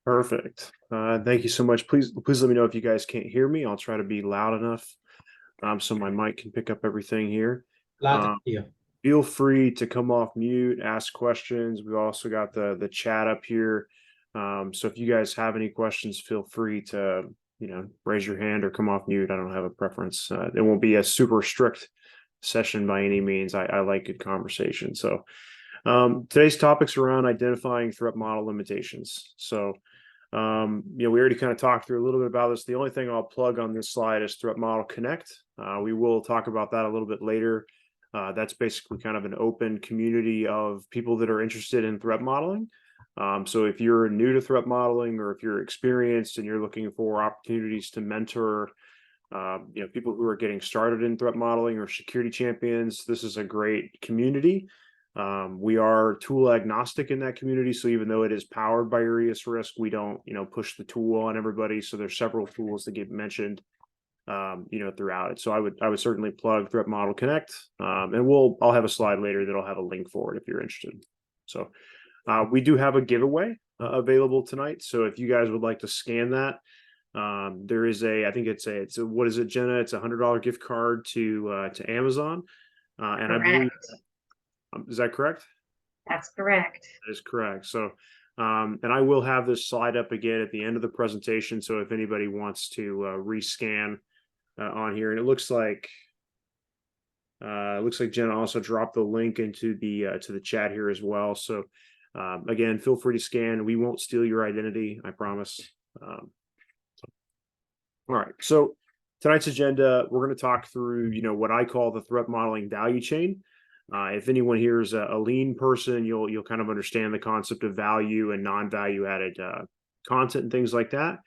Perfect. Thank you so much. Please let me know if you guys can't hear me. I'll try to be loud enough so my mic can pick up everything here. Loud and Um, clear. Feel free to come off mute, ask questions. We've also got the chat up here. So if you guys have any questions, feel free to raise your hand or come off mute. I don't have a preference. It won't be a super strict session by any means. I like good conversation. So today's topic's around identifying threat model limitations. So we already kind of talked through a little bit about this. The only thing I'll plug on this slide is Threat Model Connect. We will talk about that a little bit later. That's basically kind of an open community of people that are interested in threat modeling. So if you're new to threat modeling, or if you're experienced and you're looking for opportunities to mentor, people who are getting started in threat modeling or security champions, this is a great community. We are tool agnostic in that community. So even though it is powered by IriusRisk, we don't, push the tool on everybody. So there's several tools that get mentioned, throughout it. So I would certainly plug Threat Model Connect, and I'll have a slide later that'll have a link for it if you're interested. So we do have a giveaway available tonight. So if you guys would like to scan that, there is I think it's a what is it, Jenna? It's $100 gift card to Amazon, and I believe, Correct. is that correct? That's correct. That is correct. So, and I will have this slide up again at the end of the presentation. So if anybody wants to rescan on here, and it looks like Jenna also dropped the link into the chat here as well. So again, feel free to scan. We won't steal your identity, I promise. All right. So tonight's agenda, we're going to talk through, what I call the threat modeling value chain. If anyone here is a lean person, you'll kind of understand the concept of value and non-value added content and things like that.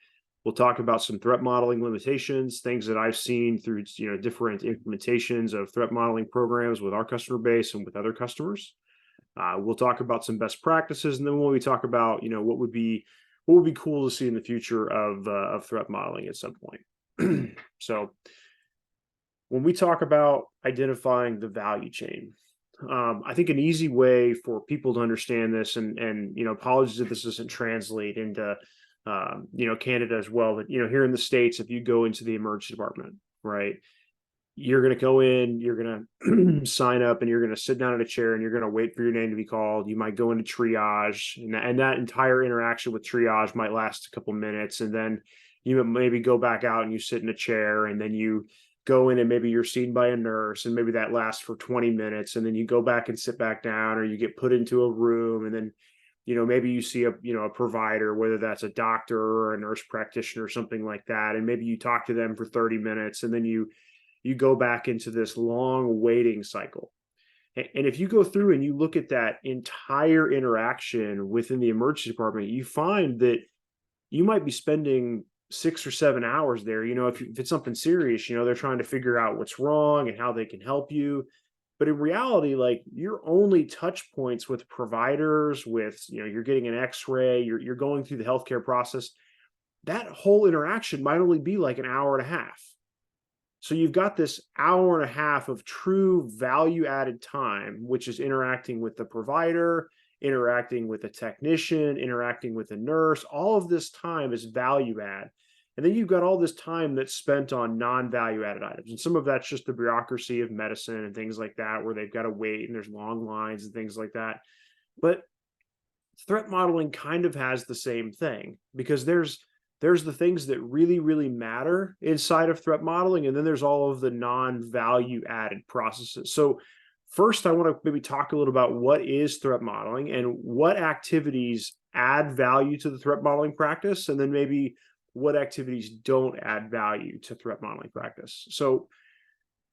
We'll talk about some threat modeling limitations, things that I've seen through different implementations of threat modeling programs with our customer base and with other customers. We'll talk about some best practices, and then when we talk about what would be cool to see in the future of threat modeling at some point. So when we talk about identifying the value chain, I think an easy way for people to understand this, and apologies if this doesn't translate into Canada as well, but here in the States, if you go into the emergency department, right, you're going to go in, you're going to sign up, and you're going to sit down in a chair, and you're going to wait for your name to be called. You might go into triage, and that entire interaction with triage might last a couple minutes, and then you maybe go back out and you sit in a chair, and then you go in and maybe you're seen by a nurse, and maybe that lasts for 20 minutes, and then you go back and sit back down, or you get put into a room, and then maybe you see a provider, whether that's a doctor or a nurse practitioner or something like that, and maybe you talk to them for 30 minutes, and then you go back into this long waiting cycle. And if you go through and you look at that entire interaction within the emergency department, you find that you might be spending 6 or 7 hours there. If it's something serious, they're trying to figure out what's wrong and how they can help you. But in reality, like, your only touch points with providers, with, you're getting an x-ray, you're going through the healthcare process, that whole interaction might only be like an hour and a half. So you've got this hour and a half of true value added time, which is interacting with the provider, interacting with a technician, interacting with a nurse. All of this time is value add. And then you've got all this time that's spent on non-value added items. And some of that's just the bureaucracy of medicine and things like that, where they've got to wait and there's long lines and things like that. But threat modeling kind of has the same thing, because there's the things that really, really matter inside of threat modeling. And then there's all of the non-value added processes. So first, I want to maybe talk a little about what is threat modeling and what activities add value to the threat modeling practice, and then maybe what activities don't add value to threat modeling practice. So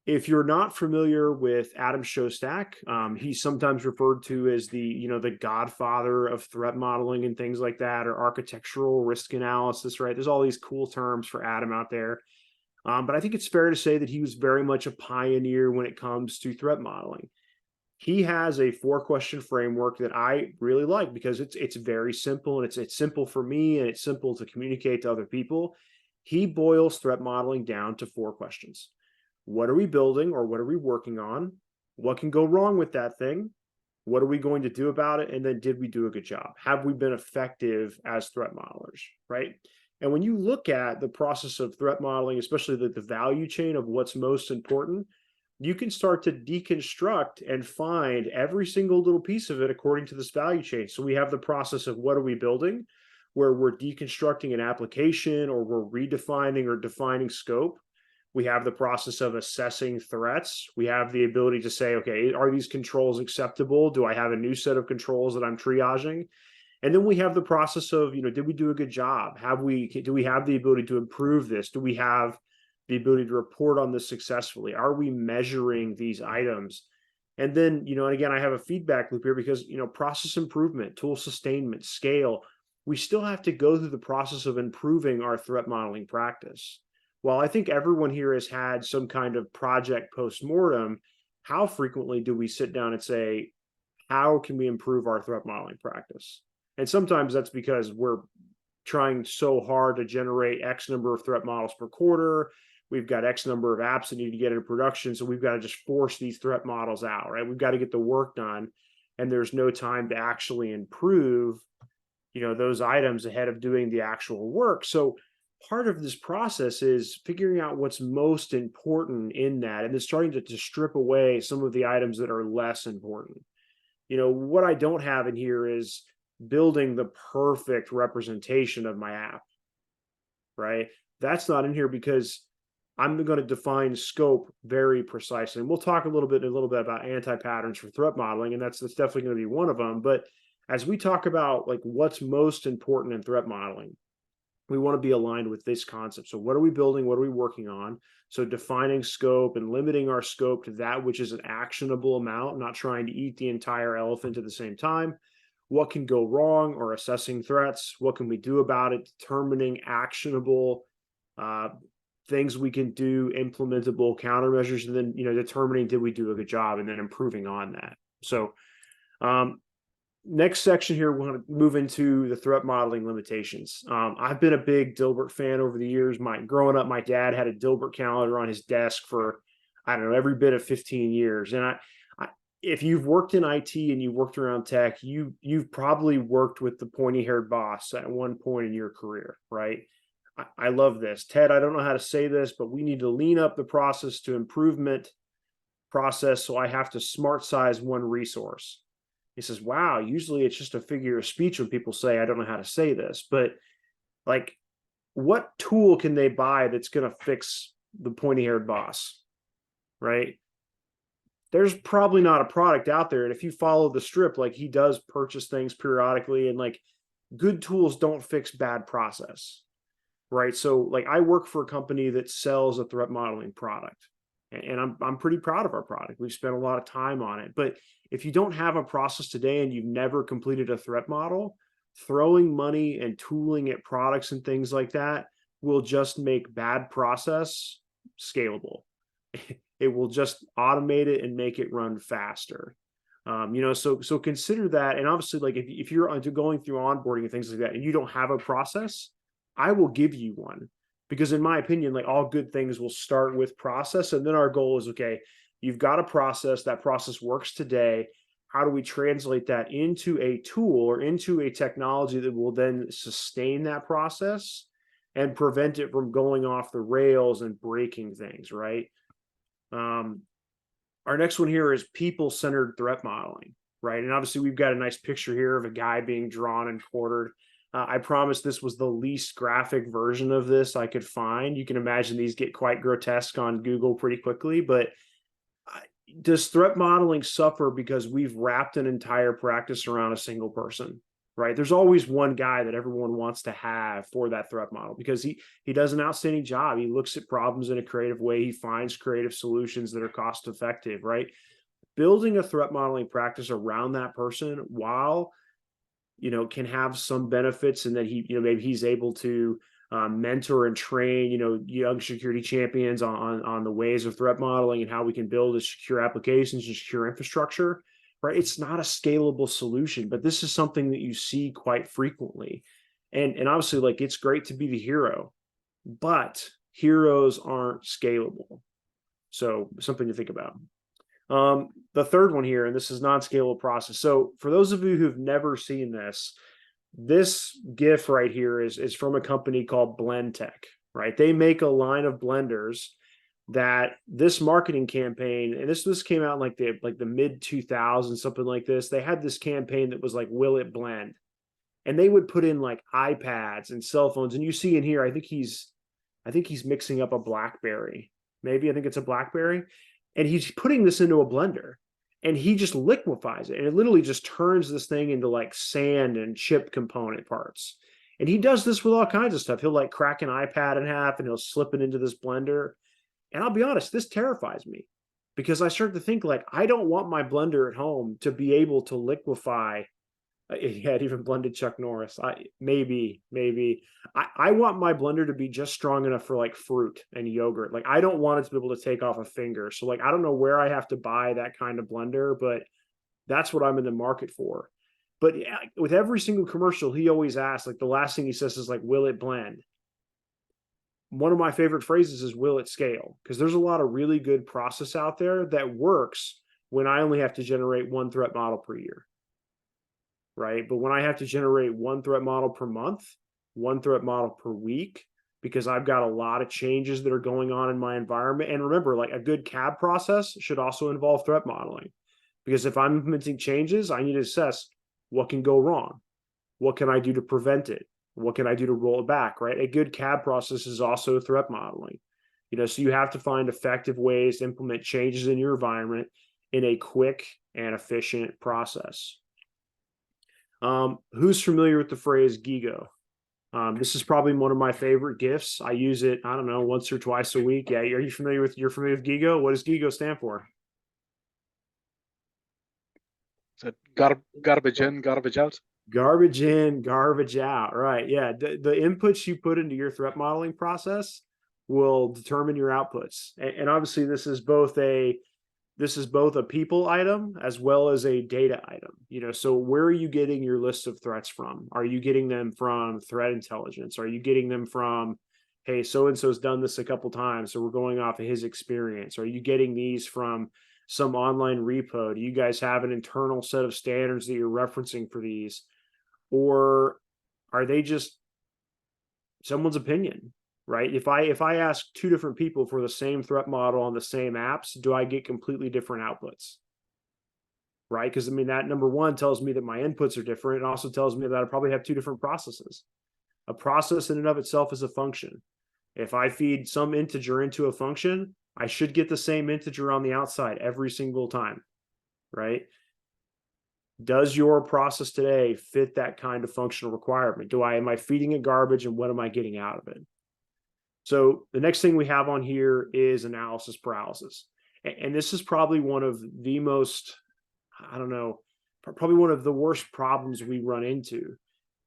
if you're not familiar with Adam Shostak, he's sometimes referred to as the godfather of threat modeling and things like that, or architectural risk analysis, right? There's all these cool terms for Adam out there. But I think it's fair to say that he was very much a pioneer when it comes to threat modeling. He has a 4-question framework that I really like, because it's very simple, and it's simple for me, and it's simple to communicate to other people. He boils threat modeling down to 4 questions. What are we building, or what are we working on? What can go wrong with that thing? What are we going to do about it? And then did we do a good job? Have we been effective as threat modelers, right? And when you look at the process of threat modeling, especially the value chain of what's most important, you can start to deconstruct and find every single little piece of it according to this value chain. So we have the process of what are we building, where we're deconstructing an application or we're redefining or defining scope. We have the process of assessing threats. We have the ability to say, okay, are these controls acceptable? Do I have a new set of controls that I'm triaging? And then we have the process of, did we do a good job? Do we have the ability to improve this? Do we have the ability to report on this successfully? Are we measuring these items? And then, and again, I have a feedback loop here because, process improvement, tool sustainment, scale, we still have to go through the process of improving our threat modeling practice. While I think everyone here has had some kind of project post-mortem, how frequently do we sit down and say, how can we improve our threat modeling practice? And sometimes that's because we're trying so hard to generate X number of threat models per quarter. We've got X number of apps that need to get into production. So we've got to just force these threat models out, right? We've got to get the work done. And there's no time to actually improve, those items ahead of doing the actual work. So part of this process is figuring out what's most important in that and then starting to strip away some of the items that are less important. What I don't have in here is building the perfect representation of my app, right? That's not in here because I'm going to define scope very precisely. And we'll talk a little bit about anti-patterns for threat modeling, and that's definitely going to be one of them. But as we talk about like what's most important in threat modeling, we want to be aligned with this concept. So what are we building? What are we working on? So defining scope and limiting our scope to that which is an actionable amount, not trying to eat the entire elephant at the same time. What can go wrong, or assessing threats? What can we do about it? Determining actionable things we can do, implementable countermeasures, and then determining did we do a good job, and then improving on that. So next section here, we want to move into the threat modeling limitations. I've been a big Dilbert fan over the years. Growing up, my dad had a Dilbert calendar on his desk for, I don't know, every bit of 15 years. And if you've worked in IT and you've worked around tech, you've probably worked with the pointy-haired boss at one point in your career, right? I love this. Ted, I don't know how to say this, but we need to lean up the process to improvement process, so I have to smart size one resource. He says, wow, usually it's just a figure of speech when people say, I don't know how to say this. But like, what tool can they buy that's going to fix the pointy-haired boss, right? There's probably not a product out there. And if you follow the strip, like he does purchase things periodically, and like good tools don't fix bad process, right? So like I work for a company that sells a threat modeling product, and I'm pretty proud of our product. We've spent a lot of time on it. But if you don't have a process today and you've never completed a threat model, throwing money and tooling at products and things like that will just make bad process scalable. It will just automate it and make it run faster. So consider that. And obviously, like if you're going through onboarding and things like that, and you don't have a process, I will give you one, because in my opinion, like all good things will start with process. And then our goal is, okay, you've got a process, that process works today. How do we translate that into a tool or into a technology that will then sustain that process and prevent it from going off the rails and breaking things, right? Our next one here is people-centered threat modeling, right? And obviously we've got a nice picture here of a guy being drawn and quartered. I promise this was the least graphic version of this I could find. You can imagine these get quite grotesque on Google pretty quickly, but does threat modeling suffer because we've wrapped an entire practice around a single person, right? There's always one guy that everyone wants to have for that threat model because he does an outstanding job. He looks at problems in a creative way. He finds creative solutions that are cost effective, right? Building a threat modeling practice around that person, while can have some benefits, and that maybe he's able to mentor and train young security champions on the ways of threat modeling and how we can build a secure applications and secure infrastructure, right? It's not a scalable solution, but this is something that you see quite frequently. And obviously, like, it's great to be the hero, but heroes aren't scalable. So something to think about. the third one here, and this is non-scalable process. So for those of you who've never seen this GIF right here is from a company called Blend Tech, right? They make a line of blenders that this marketing campaign, and this came out in like the mid 2000s, something like this. They had this campaign that was like, will it blend? And they would put in like iPads and cell phones. And you see in here, I think he's mixing up a BlackBerry. Maybe I think it's a BlackBerry. And he's putting this into a blender and he just liquefies it. And it literally just turns this thing into like sand and chip component parts. And he does this with all kinds of stuff. He'll like crack an iPad in half and he'll slip it into this blender. And I'll be honest, this terrifies me because I start to think like, I don't want my blender at home to be able to liquefy. Yeah, it even blended Chuck Norris. Maybe. I want my blender to be just strong enough for like fruit and yogurt. Like I don't want it to be able to take off a finger. So like I don't know where I have to buy that kind of blender, but that's what I'm in the market for. But yeah, with every single commercial, he always asks, like the last thing he says is like, will it blend? One of my favorite phrases is, will it scale? Because there's a lot of really good process out there that works when I only have to generate one threat model per year. Right? But when I have to generate one threat model per month, one threat model per week, because I've got a lot of changes that are going on in my environment. And remember, like a good CAB process should also involve threat modeling. Because if I'm implementing changes, I need to assess what can go wrong. What can I do to prevent it? What can I do to roll it back, right? A good CAB process is also threat modeling. So you have to find effective ways to implement changes in your environment in a quick and efficient process. Who's familiar with the phrase GIGO? This is probably one of my favorite GIFs. I use it, I don't know, once or twice a week. Yeah, you're familiar with GIGO? What does GIGO stand for? So garbage in, garbage out. Garbage in, garbage out. Right. Yeah. The inputs you put into your threat modeling process will determine your outputs. And obviously this is both a people item as well as a data item. So where are you getting your list of threats from? Are you getting them from threat intelligence? Are you getting them from, hey, so and so's done this a couple times, so we're going off of his experience? Are you getting these from some online repo? Do you guys have an internal set of standards that you're referencing for these? Or are they just someone's opinion? Right? If I ask two different people for the same threat model on the same apps, do I get completely different outputs? Right? Because that number one tells me that my inputs are different. It also tells me that I probably have two different processes. A process in and of itself is a function. If I feed some integer into a function, I should get the same integer on the outside every single time. Right? Does your process today fit that kind of functional requirement? Am I feeding it garbage and what am I getting out of it? So the next thing we have on here is analysis paralysis. And this is probably one of the most, I don't know, probably one of the worst problems we run into.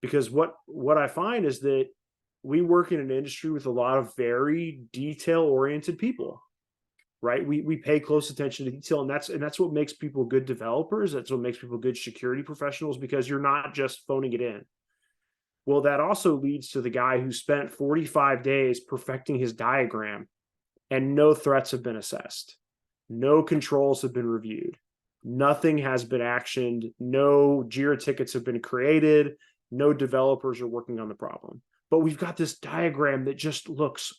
Because what I find is that we work in an industry with a lot of very detail-oriented people, right? We pay close attention to detail, and that's what makes people good developers. That's what makes people good security professionals, because you're not just phoning it in. Well, that also leads to the guy who spent 45 days perfecting his diagram and no threats have been assessed. No controls have been reviewed. Nothing has been actioned. No JIRA tickets have been created. No developers are working on the problem. But we've got this diagram that just looks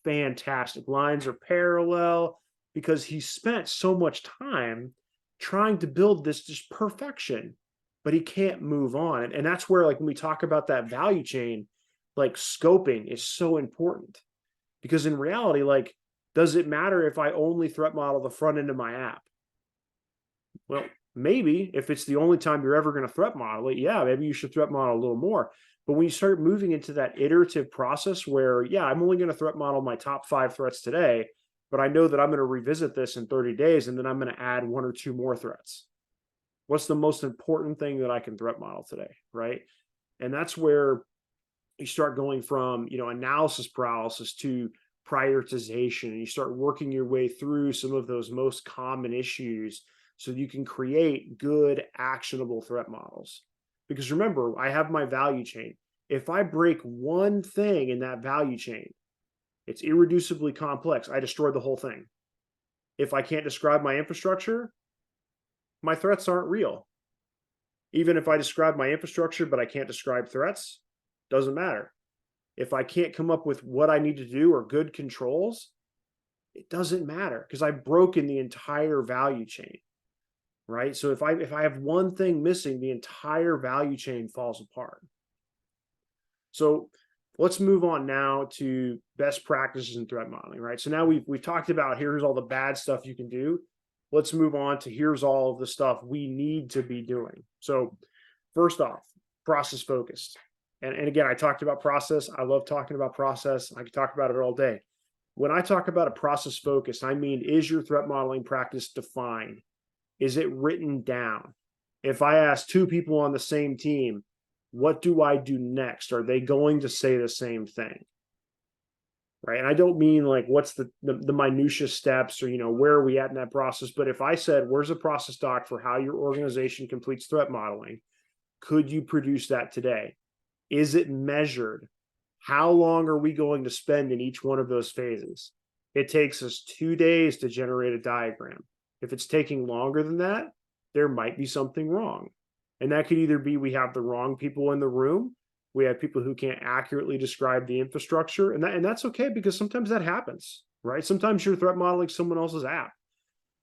fantastic. Lines are parallel because he spent so much time trying to build this just perfection, but he can't move on. And that's where, like, when we talk about that value chain, like scoping is so important, because in reality, like, does it matter if I only threat model the front end of my app? Well, maybe if it's the only time you're ever going to threat model it, yeah, maybe you should threat model a little more. But when you start moving into that iterative process where, yeah, I'm only going to threat model my top 5 threats today, but I know that I'm going to revisit this in 30 days and then I'm going to add 1 or 2 more threats. What's the most important thing that I can threat model today, right? And that's where you start going from, analysis paralysis to prioritization, and you start working your way through some of those most common issues so you can create good, actionable threat models. Because remember, I have my value chain. If I break one thing in that value chain, it's irreducibly complex. I destroy the whole thing. If I can't describe my infrastructure, my threats aren't real. Even if I describe my infrastructure, but I can't describe threats, doesn't matter. If I can't come up with what I need to do or good controls, it doesn't matter because I've broken the entire value chain, right? So if I have one thing missing, the entire value chain falls apart. So let's move on now to best practices in threat modeling, right? So now we've talked about here's all the bad stuff you can do. Let's move on to here's all of the stuff we need to be doing. So first off, process focused. And again, I talked about process. I love talking about process. I could talk about it all day. When I talk about a process focused, I mean, is your threat modeling practice defined? Is it written down? If I ask two people on the same team, what do I do next? Are they going to say the same thing? Right. And I don't mean like what's the minutiae steps or, where are we at in that process? But if I said, where's a process doc for how your organization completes threat modeling? Could you produce that today? Is it measured? How long are we going to spend in each one of those phases? It takes us 2 days to generate a diagram. If it's taking longer than that, there might be something wrong. And that could either be we have the wrong people in the room, we have people who can't accurately describe the infrastructure, and that's okay because sometimes that happens, right? Sometimes you're threat modeling someone else's app,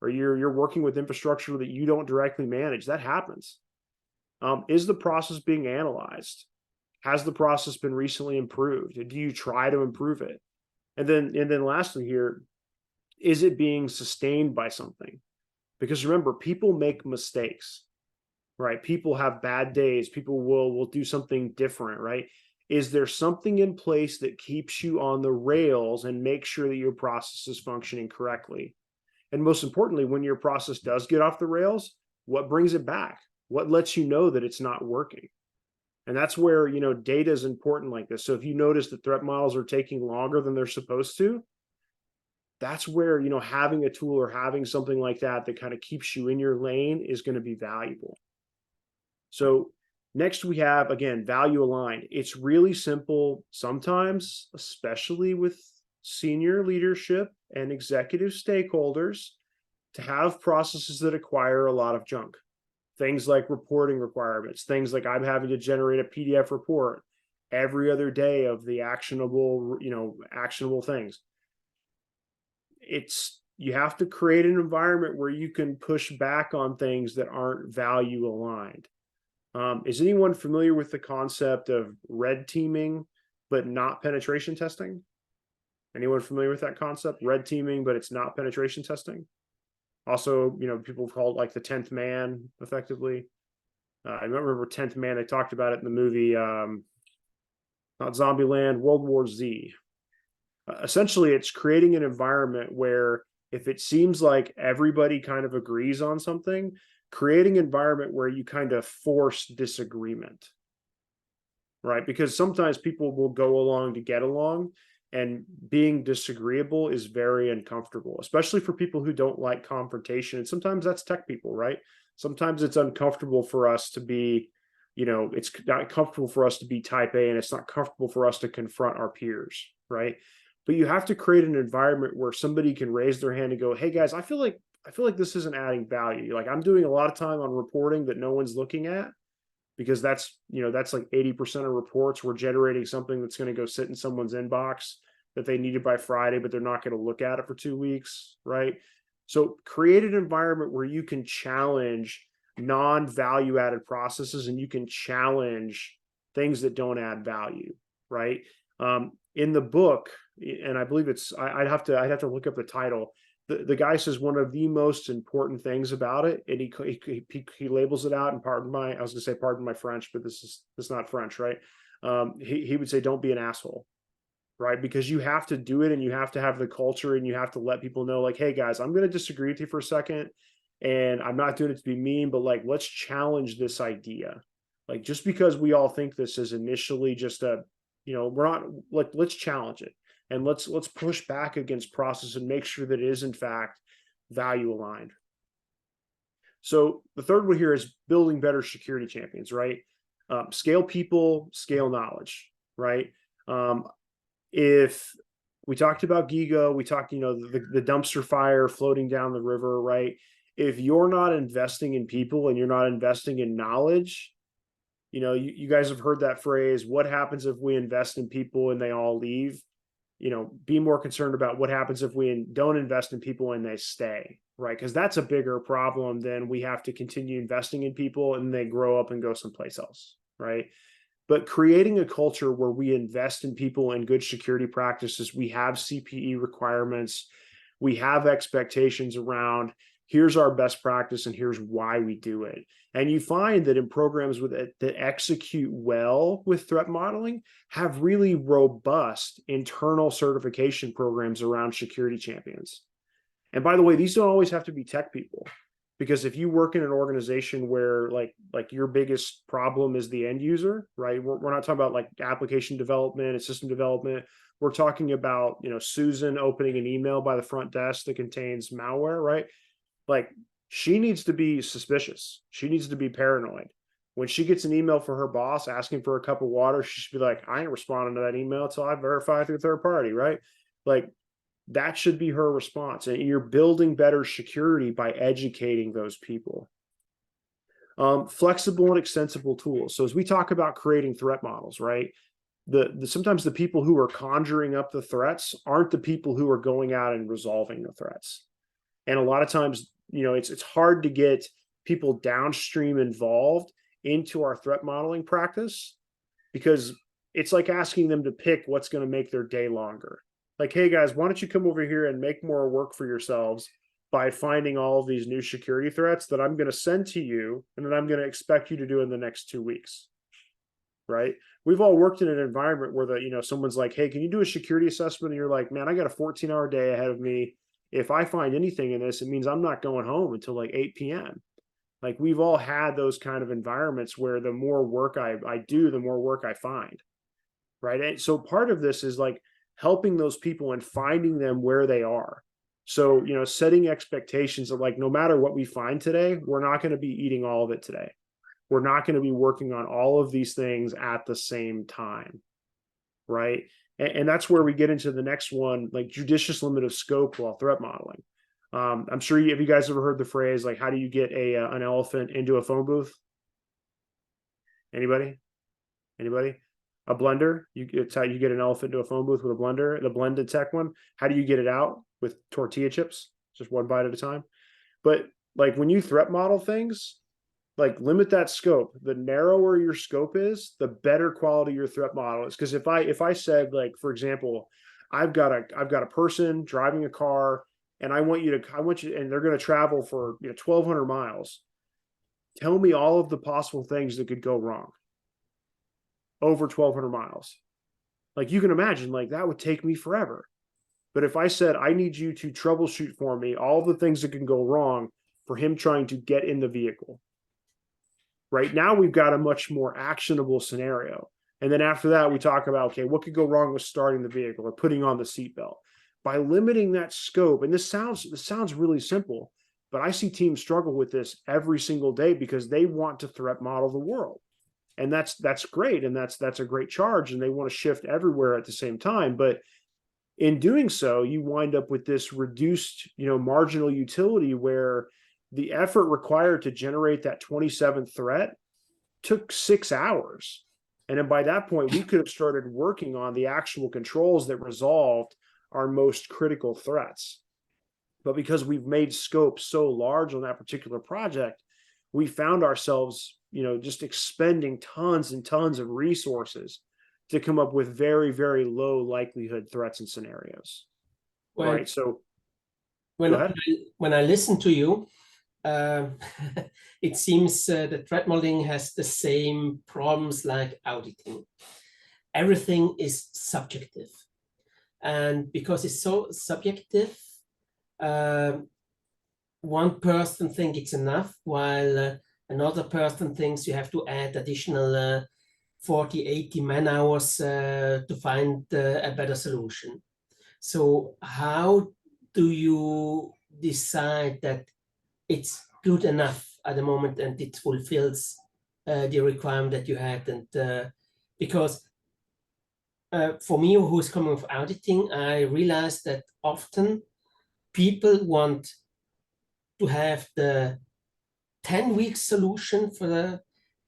or you're working with infrastructure that you don't directly manage. That happens. Is the process being analyzed? Has the process been recently improved? Do you try to improve it? And then lastly here, is it being sustained by something? Because remember, people make mistakes, right? People have bad days. People will do something different, right? Is there something in place that keeps you on the rails and makes sure that your process is functioning correctly? And most importantly, when your process does get off the rails, what brings it back? What lets you know that it's not working? And that's where, data is important like this. So if you notice that threat models are taking longer than they're supposed to, that's where, having a tool or having something like that that kind of keeps you in your lane is going to be valuable. So next we have, again, value aligned. It's really simple sometimes, especially with senior leadership and executive stakeholders, to have processes that acquire a lot of junk. Things like reporting requirements, things like I'm having to generate a PDF report every other day of the actionable things. You have to create an environment where you can push back on things that aren't value aligned. Is anyone familiar with the concept of red teaming, but not penetration testing? Anyone familiar with that concept? Red teaming, but it's not penetration testing? Also, people call it like the 10th man, effectively. I remember 10th man, they talked about it in the movie, not Zombieland, World War Z. Essentially, it's creating an environment where if it seems like everybody kind of agrees on something, creating an environment where you kind of force disagreement, right? Because sometimes people will go along to get along, and being disagreeable is very uncomfortable, especially for people who don't like confrontation. And sometimes that's tech people, right? Sometimes it's uncomfortable for us to be, it's not comfortable for us to be type A, and it's not comfortable for us to confront our peers, right? But you have to create an environment where somebody can raise their hand and go, hey guys, I feel like this isn't adding value. Like I'm doing a lot of time on reporting that no one's looking at, because that's like 80% of reports. We're generating something that's going to go sit in someone's inbox that they needed by Friday, but they're not going to look at it for 2 weeks, right? So create an environment where you can challenge non-value added processes, and you can challenge things that don't add value, right? In the book, and I believe I'd have to look up the title. The guy says one of the most important things about it, and he labels it out. And pardon my French, but this is not French, right? He would say, don't be an asshole, right? Because you have to do it, and you have to have the culture, and you have to let people know, like, hey guys, I'm going to disagree with you for a second, and I'm not doing it to be mean, but like, let's challenge this idea. Like, just because we all think this is initially just we're not, let's challenge it. And let's push back against process and make sure that it is in fact value aligned. So the third one here is building better security champions, right? Scale people, scale knowledge, right? If we talked about Giga, we talked, the dumpster fire floating down the river, right? if you're not investing in people and you're not investing in knowledge, you guys have heard that phrase, what happens if we invest in people and they all leave? Be more concerned about what happens if we don't invest in people and they stay, right? Because that's a bigger problem than we have to continue investing in people and they grow up and go someplace else, right? But creating a culture where we invest in people and good security practices, we have CPE requirements, we have expectations around here's our best practice and here's why we do it. And you find that in programs that execute well with threat modeling have really robust internal certification programs around security champions. And by the way, these don't always have to be tech people, because if you work in an organization where like your biggest problem is the end user, right? We're not talking about like application development and system development. We're talking about, Susan opening an email by the front desk that contains malware, right? Like, she needs to be suspicious. She needs to be paranoid. When she gets an email from her boss asking for a cup of water, she should be like, I ain't responding to that email until I verify through third party, right? Like, that should be her response. And you're building better security by educating those people. Flexible and extensible tools. So as we talk about creating threat models, right? Sometimes the people who are conjuring up the threats aren't the people who are going out and resolving the threats. And a lot of times, it's hard to get people downstream involved into our threat modeling practice, because it's like asking them to pick what's going to make their day longer. Like, hey guys, why don't you come over here and make more work for yourselves by finding all of these new security threats that I'm going to send to you and that I'm going to expect you to do in the next 2 weeks, right? We've all worked in an environment where someone's like, hey, can you do a security assessment? And you're like, man, I got a 14-hour day ahead of me. If I find anything in this, it means I'm not going home until like 8 p.m. Like, we've all had those kind of environments where the more work I do, the more work I find, right? And so part of this is like helping those people and finding them where they are. So, setting expectations of like, no matter what we find today, we're not going to be eating all of it today. We're not going to be working on all of these things at the same time, right? And that's where we get into the next one, like judicious limit of scope while threat modeling. I'm sure have you guys ever heard the phrase, like, how do you get an elephant into a phone booth? Anybody? A blender? It's how you get an elephant into a phone booth with a blender, the blended tech one. How do you get it out? With tortilla chips, just one bite at a time. But like, when you threat model things, like, limit that scope. The narrower your scope is, the better quality your threat model is. Because if I said, like, for example, I've got a person driving a car, and I want you, and they're going to travel for 1,200 miles. Tell me all of the possible things that could go wrong over 1,200 miles. Like, you can imagine, like, that would take me forever. But if I said, I need you to troubleshoot for me all the things that can go wrong for him trying to get in the vehicle, right now we've got a much more actionable scenario. And then after that, we talk about, okay, what could go wrong with starting the vehicle or putting on the seatbelt? By limiting that scope, and this sounds really simple, but I see teams struggle with this every single day because they want to threat model the world. And that's great. And that's a great charge. And they want to shift everywhere at the same time. But in doing so, you wind up with this reduced, marginal utility where the effort required to generate that 27th threat took 6 hours. And then by that point, we could have started working on the actual controls that resolved our most critical threats. But because we've made scope so large on that particular project, we found ourselves, just expending tons and tons of resources to come up with very, very low likelihood threats and scenarios. Right. So when I listen to you, it seems that threat modeling has the same problems like auditing. Everything is subjective. And because it's so subjective, one person thinks it's enough, while another person thinks you have to add additional 40, 80 man hours to find a better solution. So how do you decide that it's good enough at the moment and it fulfills the requirement that you had? And because for me, who's coming from auditing, I realized that often people want to have the 10-week solution for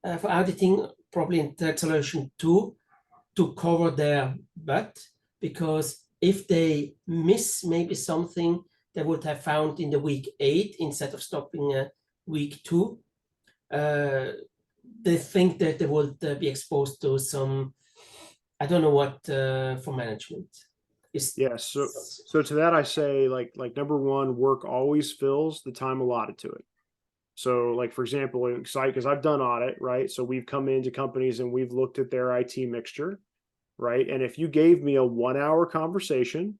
auditing, probably in threat solution 2, to cover their butt, because if they miss maybe something they would have found in the week 8 instead of stopping week 2, they think that they would be exposed to some, I don't know what, for management. Yeah, so to that I say, like number one, work always fills the time allotted to it. So like, for example, because I've done audit, right? So we've come into companies and we've looked at their IT mixture, right? And if you gave me a 1-hour conversation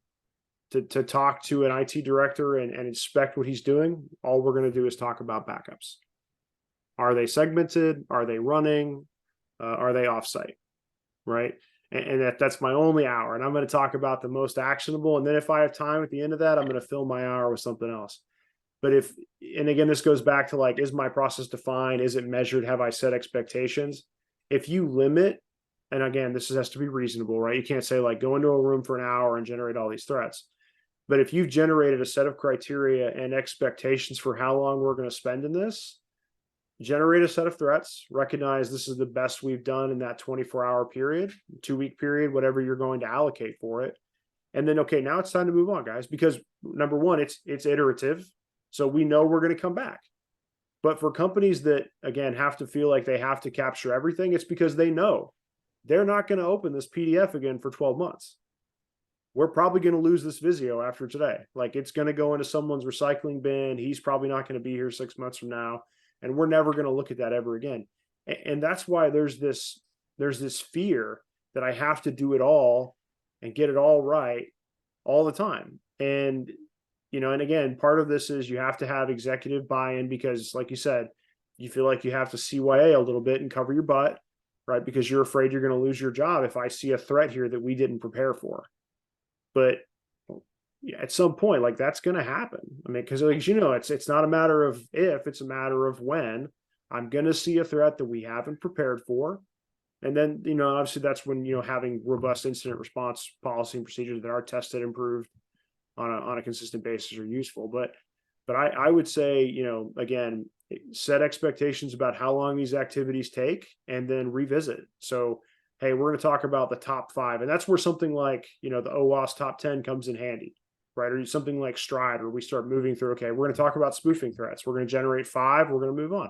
to talk to an IT director and inspect what he's doing, all we're going to do is talk about backups. Are they segmented? Are they running? Are they offsite? Right? And that's my only hour. And I'm going to talk about the most actionable. And then if I have time at the end of that, I'm going to fill my hour with something else. But and again, this goes back to like, is my process defined? Is it measured? Have I set expectations? If you limit, and again, this has to be reasonable, right? You can't say like go into a room for an hour and generate all these threats. But if you've generated a set of criteria and expectations for how long we're going to spend in this, generate a set of threats, recognize this is the best we've done in that 24-hour period, 2-week period, whatever you're going to allocate for it. And then, okay, now it's time to move on, guys, because number one, it's iterative. So we know we're going to come back. But for companies that, again, have to feel like they have to capture everything, it's because they know they're not going to open this PDF again for 12 months. We're probably going to lose this Visio after today. Like it's going to go into someone's recycling bin. He's probably not going to be here 6 months from now. And we're never going to look at that ever again. And that's why there's this fear that I have to do it all and get it all right all the time. And, and again, part of this is you have to have executive buy-in because, like you said, you feel like you have to CYA a little bit and cover your butt, right? Because you're afraid you're going to lose your job if I see a threat here that we didn't prepare for. But at some point, like that's going to happen. I mean, because it's not a matter of if, it's a matter of when. I'm going to see a threat that we haven't prepared for. And then, obviously that's when, having robust incident response policy and procedures that are tested, improved on a consistent basis are useful. But I would say, again, set expectations about how long these activities take and then revisit. So, hey, we're going to talk about the top 5. And that's where something like, the OWASP top 10 comes in handy, right? Or something like Stride, where we start moving through, okay, we're going to talk about spoofing threats. We're going to generate 5. We're going to move on.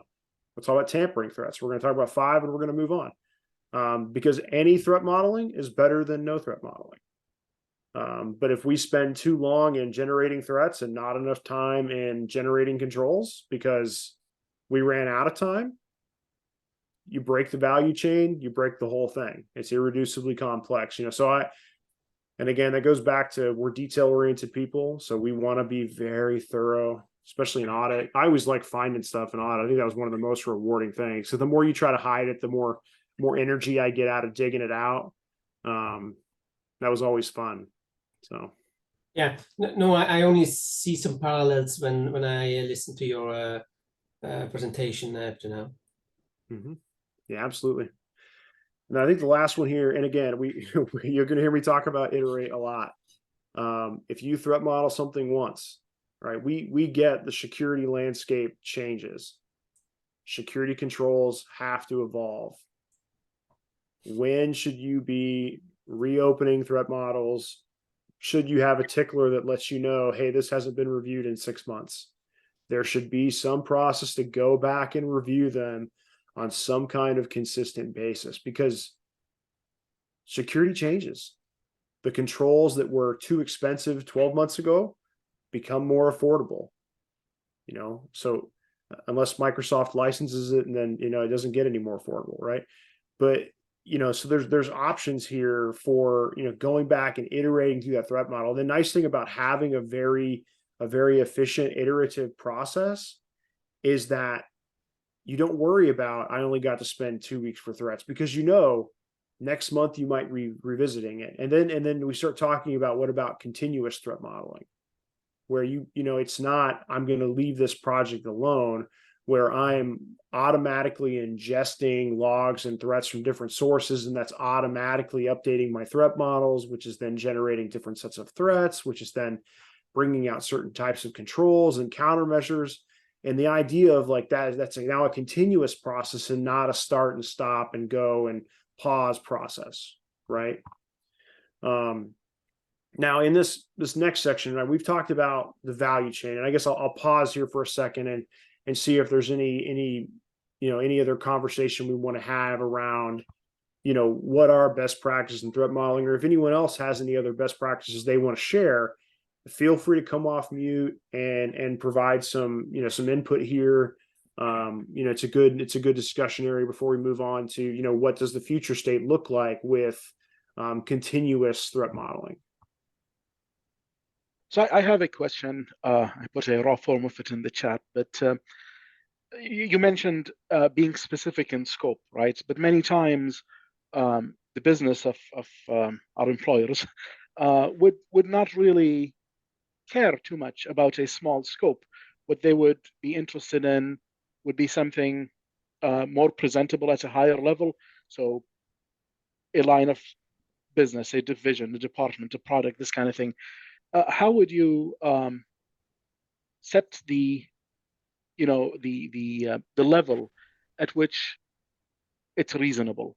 Let's talk about tampering threats. We're going to talk about 5 and we're going to move on. Because any threat modeling is better than no threat modeling. But if we spend too long in generating threats and not enough time in generating controls because we ran out of time, you break the value chain, you break the whole thing. It's irreducibly complex, and again, that goes back to we're detail-oriented people. So we want to be very thorough, especially in audit. I always like finding stuff in audit. I think that was one of the most rewarding things. So the more you try to hide it, the more energy I get out of digging it out. That was always fun. So yeah, no, I only see some parallels when I listen to your presentation after now. Mm-hmm. Yeah, absolutely. And I think the last one here, and again, you're going to hear me talk about iterate a lot. If you threat model something once, right, we get the security landscape changes. Security controls have to evolve. When should you be reopening threat models? Should you have a tickler that lets you know, hey, this hasn't been reviewed in 6 months? There should be some process to go back and review them on some kind of consistent basis, because security changes. The controls that were too expensive 12 months ago become more affordable, so unless Microsoft licenses it, and then, it doesn't get any more affordable, right? But, so there's options here for, going back and iterating through that threat model. The nice thing about having a very efficient iterative process is that you don't worry about, I only got to spend 2 weeks for threats, because next month you might be revisiting it. And then we start talking about, what about continuous threat modeling, where it's not, I'm going to leave this project alone, where I'm automatically ingesting logs and threats from different sources, and that's automatically updating my threat models, which is then generating different sets of threats, which is then bringing out certain types of controls and countermeasures. And the idea of like that's now a continuous process and not a start and stop and go and pause process, right? Now in this next section, right, we've talked about the value chain, and I guess I'll pause here for a second and see if there's any any other conversation we want to have around what are best practices in threat modeling, or if anyone else has any other best practices they want to share. Feel free to come off mute and provide some some input here. It's a good discussion area before we move on to what does the future state look like with continuous threat modeling. So I have a question. I put a raw form of it in the chat, but you mentioned being specific in scope, right? But many times the business of our employers would not really care too much about a small scope. What they would be interested in would be something more presentable at a higher level. So a line of business, a division, a department, a product, this kind of thing. How would you set the the level at which it's reasonable,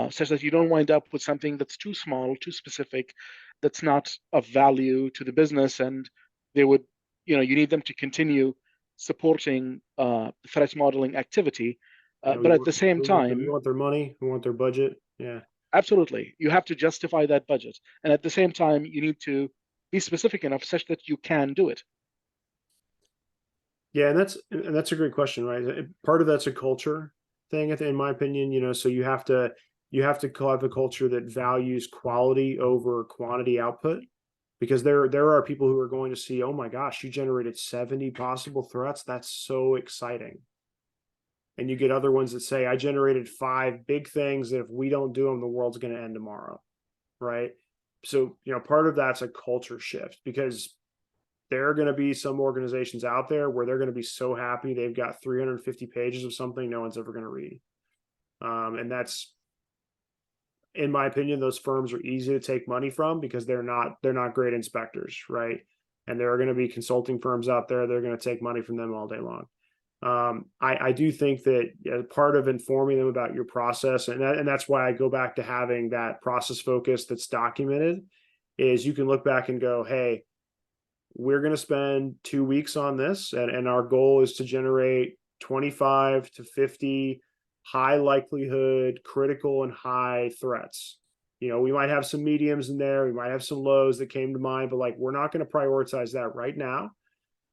such that you don't wind up with something that's too small, too specific, that's not of value to the business, and they would, you need them to continue supporting threat modeling activity, but at the same time, we want their money, we want their budget. Yeah, absolutely, you have to justify that budget, and at the same time, you need to be specific enough such that you can do it. Yeah, and that's a great question, right? Part of that's a culture thing, in my opinion. So you have to have a culture that values quality over quantity output, because there are people who are going to see, oh my gosh, you generated 70 possible threats. That's so exciting. And you get other ones that say, I generated 5 big things that if we don't do them, the world's going to end tomorrow, right? So part of that's a culture shift, because there are going to be some organizations out there where they're going to be so happy they've got 350 pages of something no one's ever going to read. And that's, in my opinion, those firms are easy to take money from because they're not great inspectors, right? And there are going to be consulting firms out there, they're going to take money from them all day long. I do think that part of informing them about your process, and that's why I go back to having that process focus that's documented, is you can look back and go, hey, we're going to spend 2 weeks on this, and our goal is to generate 25 to 50 high likelihood, critical and high threats. We might have some mediums in there, we might have some lows that came to mind, but like, we're not going to prioritize that right now.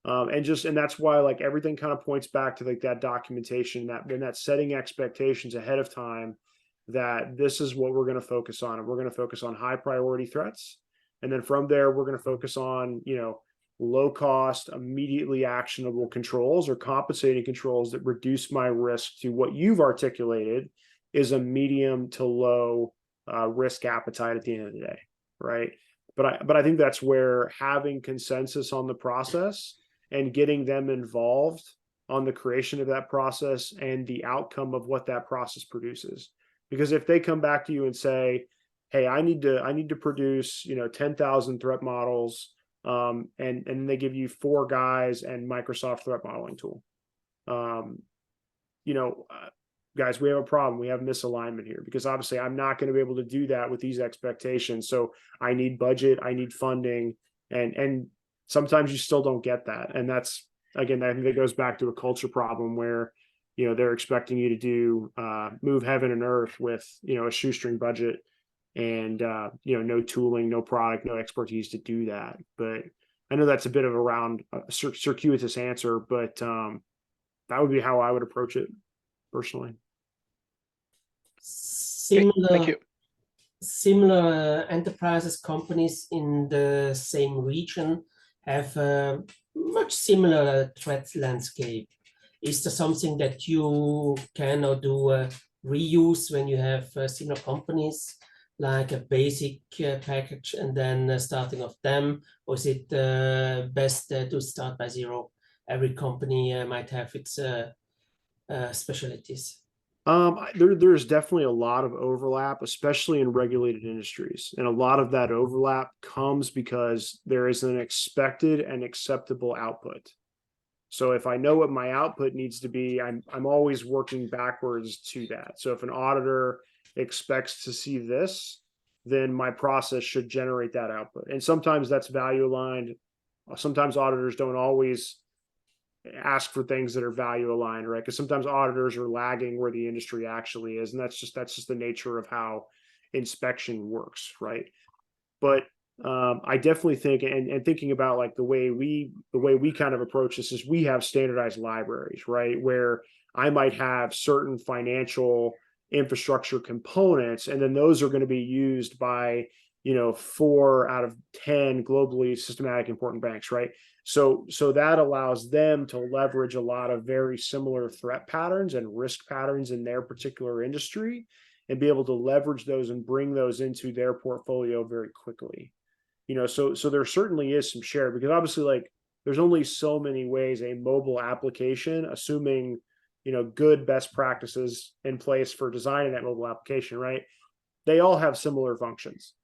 And that's why like everything kind of points back to like that documentation, that setting expectations ahead of time, that this is what we're going to focus on, and we're going to focus on high priority threats. And then from there, we're going to focus on, low cost, immediately actionable controls or compensating controls that reduce my risk to what you've articulated is a medium to low risk appetite at the end of the day, right? But I think that's where having consensus on the process and getting them involved on the creation of that process and the outcome of what that process produces. Because if they come back to you and say, hey, I need to produce 10,000 threat models, and they give you 4 guys and Microsoft threat modeling tool, guys, we have a problem. We have misalignment here, because obviously I'm not going to be able to do that with these expectations. So I need budget, I need funding, and sometimes you still don't get that. And that's, again, I think that goes back to a culture problem where they're expecting you to do move heaven and earth with a shoestring budget, and no tooling, no product, no expertise to do that. But I know that's a bit of a circuitous answer, but that would be how I would approach it personally. Thank you. Similar enterprises, companies in the same region have a much similar threat landscape. Is there something that you can or do reuse when you have similar companies, like a basic package and then starting of them? Or is it best to start by zero? Every company might have its specialties. There's definitely a lot of overlap, especially in regulated industries. And a lot of that overlap comes because there is an expected and acceptable output. So if I know what my output needs to be, I'm always working backwards to that. So if an auditor expects to see this, then my process should generate that output. And sometimes that's value aligned. Sometimes auditors don't always ask for things that are value aligned, right? Because sometimes auditors are lagging where the industry actually is, and that's just the nature of how inspection works, right? But I definitely think, and thinking about like the way we kind of approach this is we have standardized libraries, right? Where I might have certain financial infrastructure components, and then those are going to be used by 4 out of 10 globally systematic important banks, right? So that allows them to leverage a lot of very similar threat patterns and risk patterns in their particular industry and be able to leverage those and bring those into their portfolio very quickly. So there certainly is some share, because obviously like there's only so many ways a mobile application, assuming good best practices in place for designing that mobile application, right? They all have similar functions.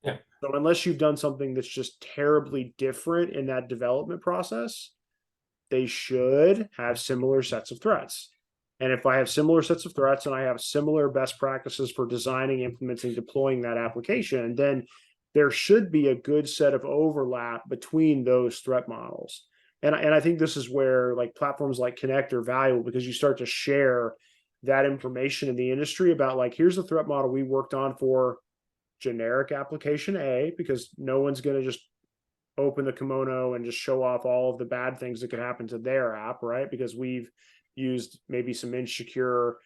Yeah. So unless you've done something that's just terribly different in that development process, they should have similar sets of threats. And if I have similar sets of threats and I have similar best practices for designing, implementing, deploying that application, then there should be a good set of overlap between those threat models. And I think this is where like platforms like Connect are valuable, because you start to share that information in the industry about like, here's the threat model we worked on for generic application A, because no one's going to just open the kimono and just show off all of the bad things that could happen to their app, right? Because we've used maybe some insecure,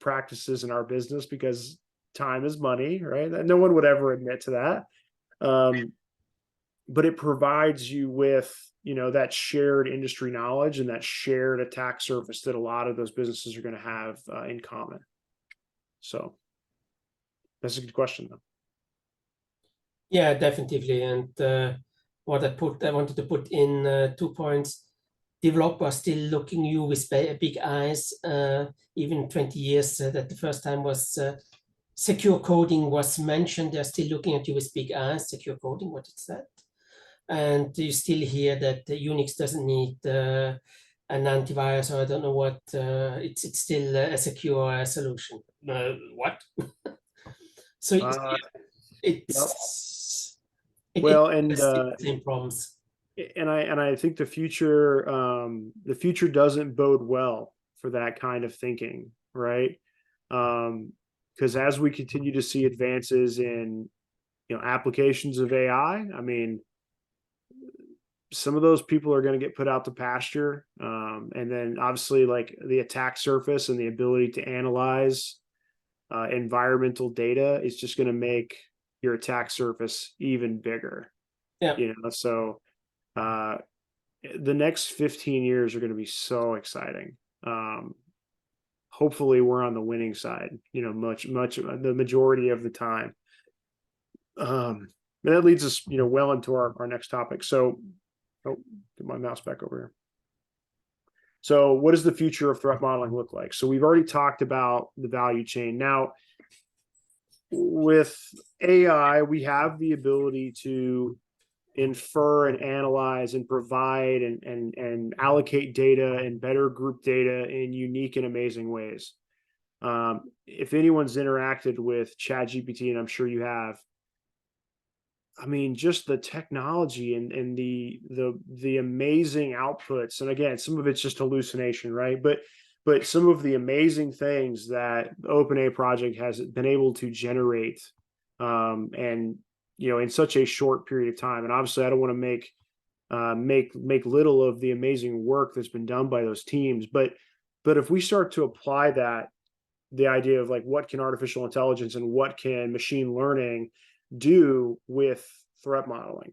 practices in our business, because time is money, right? No one would ever admit to that. But it provides you with, that shared industry knowledge and that shared attack surface that a lot of those businesses are going to have in common. So that's a good question, though. Yeah, definitely. And what I wanted to put in 2 points. Developers still looking you with big eyes, even 20 years that the first time was secure coding was mentioned. They're still looking at you with big eyes. Secure coding, what is that? And you still hear that Unix doesn't need an antivirus, or I don't know what. It's still a secure solution. What? So it's well, and the same problems. And I think the future doesn't bode well for that kind of thinking, right? Because as we continue to see advances in applications of AI, I mean, some of those people are going to get put out to pasture, and then obviously like the attack surface and the ability to analyze environmental data is just going to make your attack surface even bigger. Yeah. So the next 15 years are going to be so exciting. Hopefully we're on the winning side, much the majority of the time. And that leads us, well into our next topic. So, get my mouse back over here. So what does the future of threat modeling look like? So we've already talked about the value chain. Now, with AI, we have the ability to infer and analyze and provide and allocate data and better group data in unique and amazing ways. If anyone's interacted with ChatGPT, and I'm sure you have, I mean, just the technology and the amazing outputs. And again, some of it's just hallucination, right? But some of the amazing things that the OpenAI project has been able to generate, and in such a short period of time. And obviously, I don't want to make little of the amazing work that's been done by those teams. But if we start to apply that, the idea of like what can artificial intelligence and what can machine learning do with threat modeling,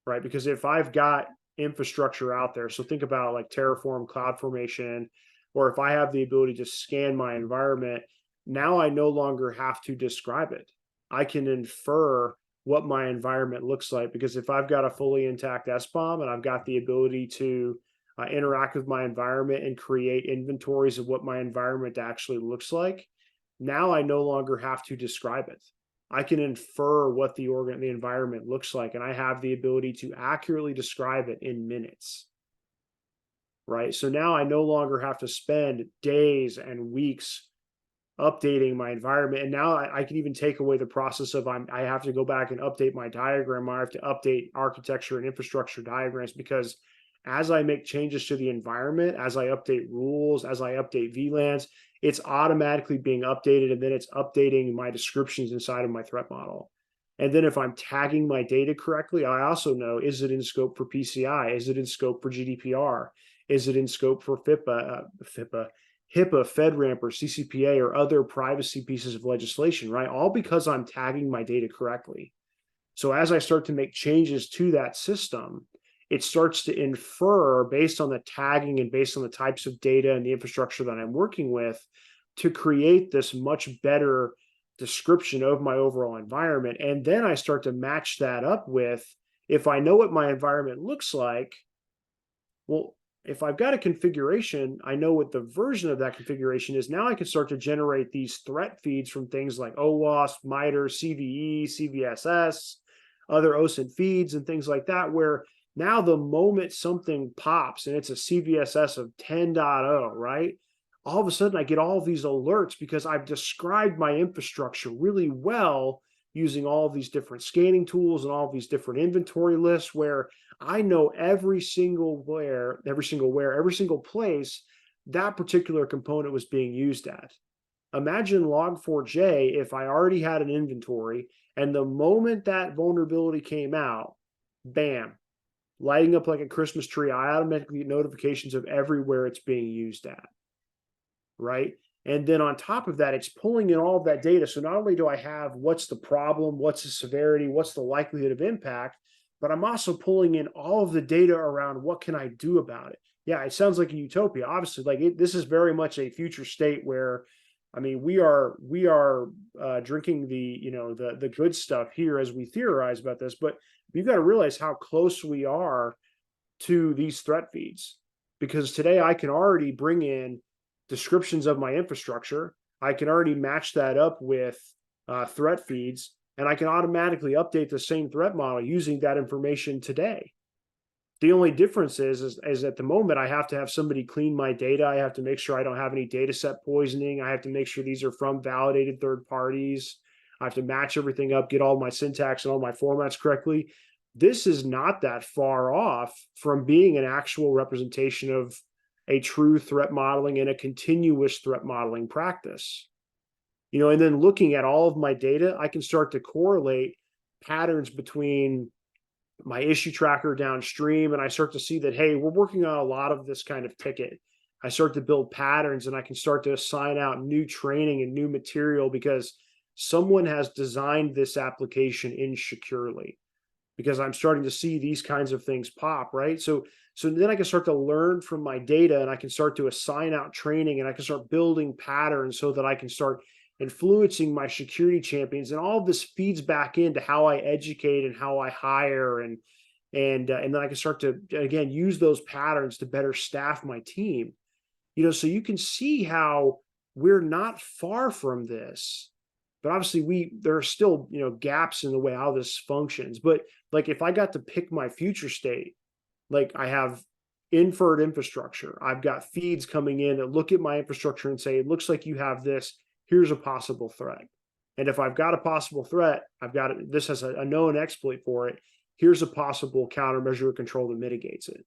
right? Because if I've got infrastructure out there, so think about like Terraform, CloudFormation, or if I have the ability to scan my environment, now I no longer have to describe it. I can infer what my environment looks like, because if I've got a fully intact SBOM and I've got the ability to interact with my environment and create inventories of what my environment actually looks like, now I no longer have to describe it. I can infer what the environment looks like, and I have the ability to accurately describe it in minutes. right? So now I no longer have to spend days and weeks updating my environment. And now I can even take away the process of I have to go back and update my diagram. I have to update architecture and infrastructure diagrams, because as I make changes to the environment, as I update rules, as I update VLANs, it's automatically being updated, and then it's updating my descriptions inside of my threat model. And then if I'm tagging my data correctly, I also know, is it in scope for PCI? Is it in scope for GDPR? Is it in scope for HIPAA, FedRAMP, or CCPA, or other privacy pieces of legislation, right? All because I'm tagging my data correctly. So as I start to make changes to that system, it starts to infer, based on the tagging and based on the types of data and the infrastructure that I'm working with, to create this much better description of my overall environment. And then I start to match that up with, if I know what my environment looks like, well, if I've got a configuration, I know what the version of that configuration is. Now I can start to generate these threat feeds from things like OWASP, MITRE, CVE, CVSS, other OSINT feeds, and things like that, where now the moment something pops and it's a CVSS of 10.0, right? All of a sudden I get all of these alerts because I've described my infrastructure really well using all of these different scanning tools and all of these different inventory lists, where I know every single place that particular component was being used at. Imagine Log4j if I already had an inventory, and the moment that vulnerability came out, bam, lighting up like a Christmas tree, I automatically get notifications of everywhere it's being used at, right? And then on top of that, it's pulling in all of that data. So not only do I have what's the problem, what's the severity, what's the likelihood of impact, but I'm also pulling in all of the data around what can I do about it. Yeah, it sounds like a utopia. Obviously, this is very much a future state where, I mean, we are drinking the good stuff here as we theorize about this, but you've got to realize how close we are to these threat feeds, because today I can already bring in descriptions of my infrastructure. I can already match that up with threat feeds, and I can automatically update the same threat model using that information today. The only difference is at the moment I have to have somebody clean my data. I have to make sure I don't have any data set poisoning. I have to make sure these are from validated third parties. I have to match everything up, get all my syntax and all my formats correctly. This is not that far off from being an actual representation of a true threat modeling and a continuous threat modeling practice. And then looking at all of my data, I can start to correlate patterns between my issue tracker downstream, and I start to see that, hey, we're working on a lot of this kind of ticket. I start to build patterns, and I can start to assign out new training and new material because someone has designed this application insecurely, because I'm starting to see these kinds of things pop, right? So then I can start to learn from my data, and I can start to assign out training, and I can start building patterns so that I can start influencing my security champions. And all of this feeds back into how I educate and how I hire, and then I can start to, again, use those patterns to better staff my team. So you can see how we're not far from this, but obviously there are still gaps in the way how this functions. But like, if I got to pick my future state, like, I have inferred infrastructure, I've got feeds coming in that look at my infrastructure and say, it looks like you have this, here's a possible threat. And if I've got a possible threat, this has a known exploit for it, here's a possible countermeasure or control that mitigates it,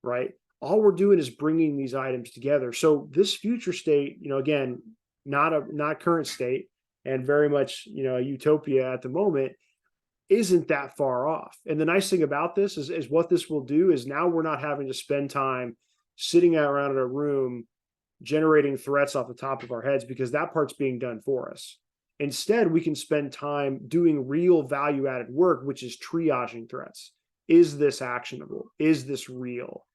right? All we're doing is bringing these items together. So this future state, again, not current state, and very much, a utopia at the moment, isn't that far off. And the nice thing about this is what this will do is now we're not having to spend time sitting around in a room generating threats off the top of our heads, because that part's being done for us. Instead, we can spend time doing real value-added work, which is triaging threats. Is this actionable? Is this real?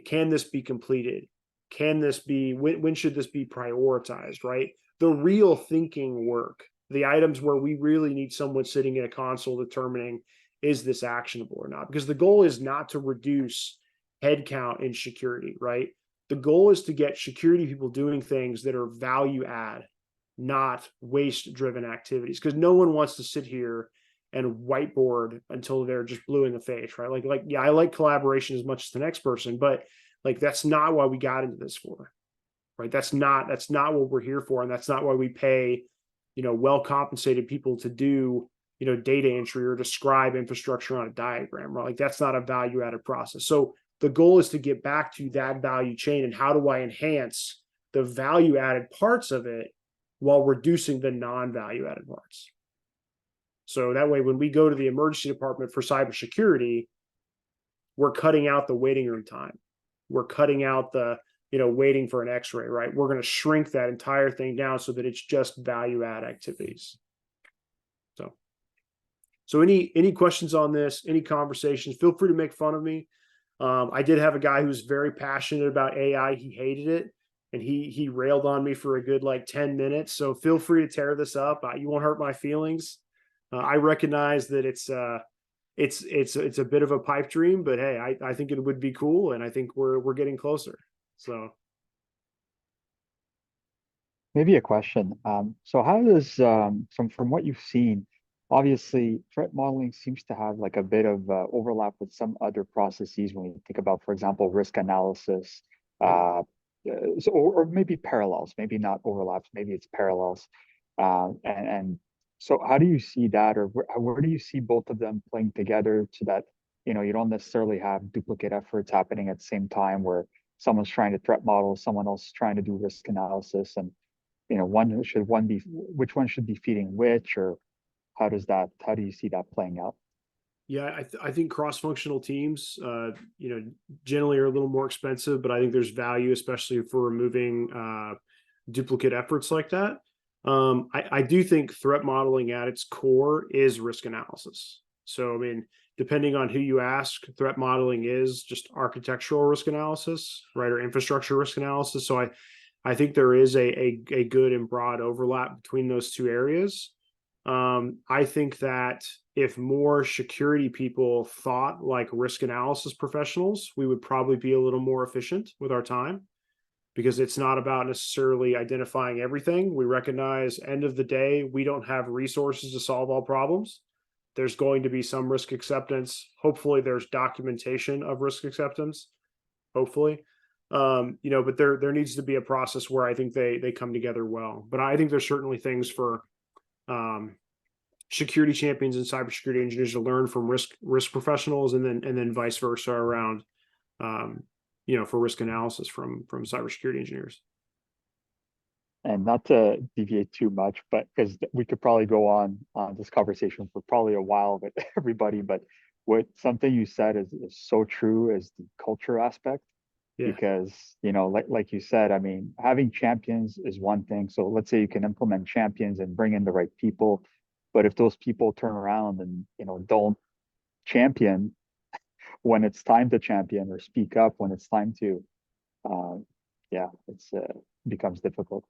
Can this be completed? When should this be prioritized, right? The real thinking work, the items where we really need someone sitting in a console determining, is this actionable or not? Because the goal is not to reduce headcount in security, right? The goal is to get security people doing things that are value add, not waste driven activities. Because no one wants to sit here and whiteboard until they're just blue in the face, right? Yeah, I like collaboration as much as the next person, but Like, that's not why we got into this for, right? That's not what we're here for. And that's not why we pay, well-compensated people to do, data entry or describe infrastructure on a diagram, right? Like, that's not a value-added process. So the goal is to get back to that value chain, and how do I enhance the value-added parts of it while reducing the non-value-added parts. So that way, when we go to the emergency department for cybersecurity, we're cutting out the waiting room time. We're cutting out the, waiting for an x-ray, right? We're going to shrink that entire thing down so that it's just value-add activities. So any questions on this, any conversations, feel free to make fun of me. I did have a guy who was very passionate about AI. He hated it, and he railed on me for a good 10 minutes. So feel free to tear this up. You won't hurt my feelings. I recognize that it's a bit of a pipe dream, but hey, I think it would be cool, and I think we're getting closer. So Maybe a question. So how does from what you've seen, obviously threat modeling seems to have like a bit of overlap with some other processes when you think about, for example, risk analysis, or maybe parallels, maybe not overlaps, maybe it's parallels. And so how do you see that, or where do you see both of them playing together so that, you don't necessarily have duplicate efforts happening at the same time where someone's trying to threat model, someone else is trying to do risk analysis, and which one should be feeding which, or how do you see that playing out? yeah, I think cross-functional teams, generally are a little more expensive, but I think there's value, especially for removing duplicate efforts like that. I do think threat modeling at its core is risk analysis. So, I mean, depending on who you ask, threat modeling is just architectural risk analysis, right, or infrastructure risk analysis. So I think there is a good and broad overlap between those two areas. I think that if more security people thought like risk analysis professionals, we would probably be a little more efficient with our time, because it's not about necessarily identifying everything. We recognize, end of the day, we don't have resources to solve all problems. There's going to be some risk acceptance. Hopefully there's documentation of risk acceptance, hopefully. But there needs to be a process where I think they come together well. But I think there's certainly things for security champions and cybersecurity engineers to learn from risk professionals, and then vice versa around, for risk analysis from cybersecurity engineers. And not to deviate too much, but because we could probably go on this conversation for probably a while with everybody, but something you said is so true, is the culture aspect. Yeah. Because, like you said, I mean, having champions is one thing. So let's say you can implement champions and bring in the right people, but if those people turn around and, don't champion when it's time to champion, or speak up when it's time to, it's becomes difficult.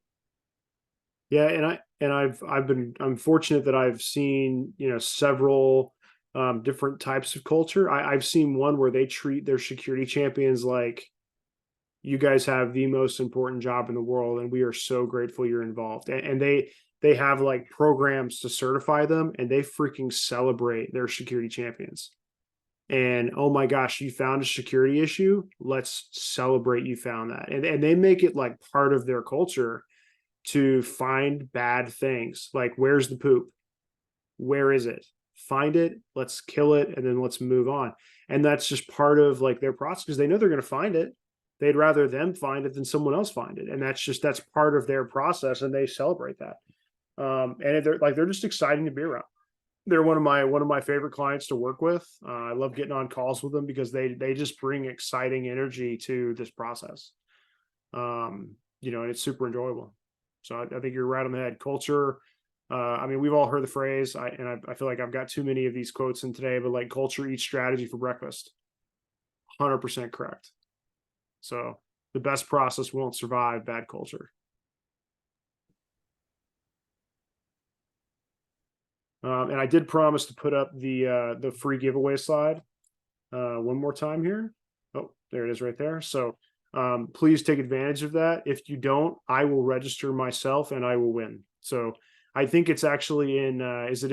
Yeah, I'm fortunate that I've seen, several different types of culture. I've seen one where they treat their security champions like, you guys have the most important job in the world, and we are so grateful you're involved. And they have like programs to certify them, and they freaking celebrate their security champions. And oh my gosh, you found a security issue. Let's celebrate you found that. And they make it like part of their culture to find bad things. Like, where's the poop? Where is it? Find it, let's kill it, and then let's move on. And that's just part of like their process, because they know they're going to find it. They'd rather them find it than someone else find it. And that's part of their process, and they celebrate that. And they're just exciting to be around. They're one of my favorite clients to work with. I love getting on calls with them because they just bring exciting energy to this process. And it's super enjoyable. So I think you're right on the head. Culture. I mean, we've all heard the phrase, I feel like I've got too many of these quotes in today, but like, culture eats strategy for breakfast. 100% correct. So the best process won't survive bad culture. And I did promise to put up the free giveaway slide one more time here. Oh, there it is right there. So please take advantage of that. If you don't, I will register myself and I will win. So I think it's actually in, is it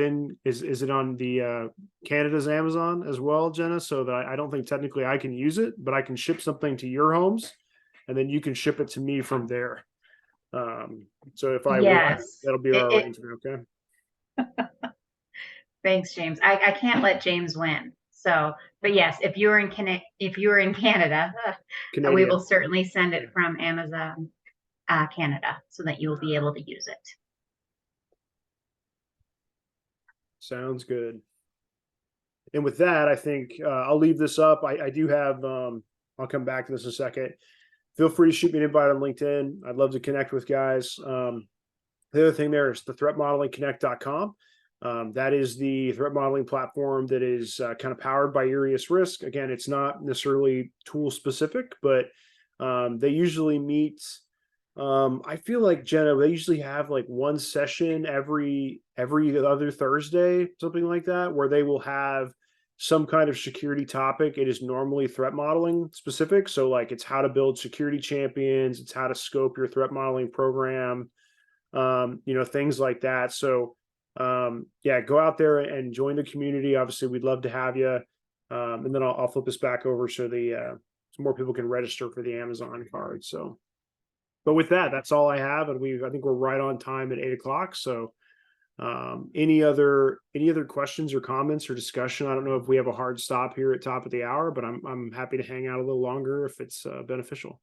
on the Canada's Amazon as well, Jenna? So that I don't think technically I can use it, but I can ship something to your homes and then you can ship it to me from there. So if I want, Yes. that'll be our It- arrangement, okay? Thanks, James. I can't let James win. So, but yes, if you're in Canada, we Canadian. will certainly send it from Amazon Canada so that you will be able to use it. Sounds good. And with that, I think I'll leave this up. I do have, I'll come back to this in a second. Feel free to shoot me an invite on LinkedIn. I'd love to connect with guys. The other thing there is the threatmodelingconnect.com. That is the threat modeling platform that is kind of powered by IriusRisk. Again, it's not necessarily tool specific, but they usually meet. I feel like, Jenna, they usually have like one session every other Thursday, something like that, where they will have some kind of security topic. It is normally threat modeling specific. So like it's how to build security champions, it's how to scope your threat modeling program, things like that. So yeah, go out there and join the community. Obviously, we'd love to have you. And then I'll flip this back over so so more people can register for the Amazon card. So, but with that, that's all I have. And I think we're right on time at 8 o'clock. So any other questions or comments or discussion? I don't know if we have a hard stop here at top of the hour, but I'm happy to hang out a little longer if it's beneficial.